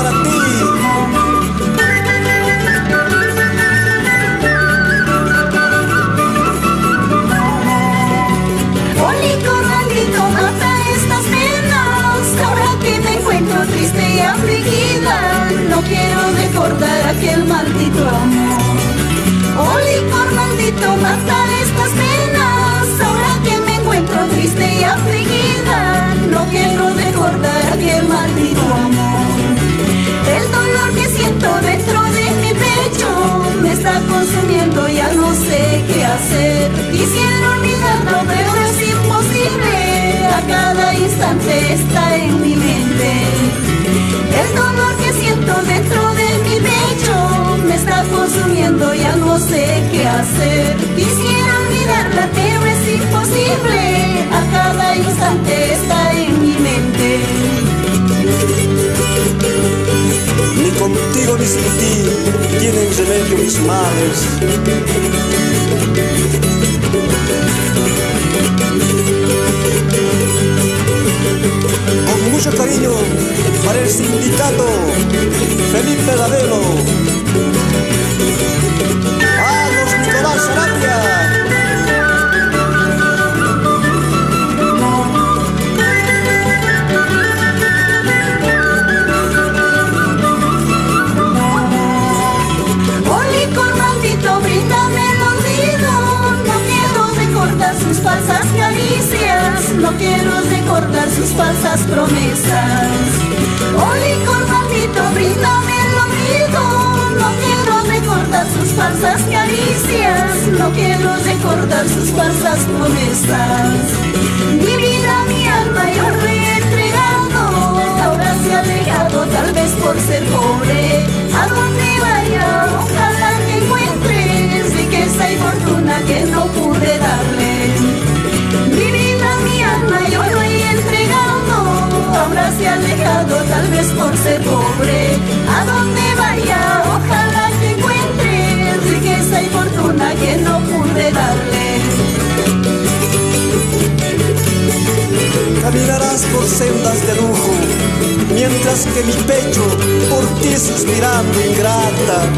para ti. Oli, corralito, mata estas penas. Ahora que me encuentro triste y afligida, no quiero recordar aquel maldito amor. Oli, corralito, mata estas penas. Ahora que me encuentro triste y afligida, no quiero recordar aquel maldito amor. El dolor que siento dentro de mi pecho me está consumiendo, ya no sé qué hacer. Quisiera olvidarlo, pero es imposible. A cada instante está en mi mente. El dolor que siento dentro de mi pecho me está consumiendo, ya no sé qué hacer. Quisiera olvidarla, pero es imposible. A cada instante está en mi mente. Ni contigo ni sin ti tienen remedio mis males. Con mucho cariño para el sindicato Felipe Lavelo. ¡Vamos, Nicolás Sarabia! Sus falsas caricias, no quiero recordar sus falsas promesas. Oli, corbalito, bríndame el oído, no quiero recordar sus falsas caricias, no quiero recordar sus falsas promesas. Mi vida, mi alma yo lo he entregado, ahora se ha alejado tal vez por ser pobre. A donde vaya, ojalá que encuentre riqueza y fortuna que no pude darle. Mi vida, mi alma yo lo he entregado, ahora se ha alejado tal vez por ser pobre. A donde vaya, ojalá que encuentre riqueza y fortuna que no pude darle. Caminarás por sendas de lujo, mientras que mi pecho por ti suspirando ingrata.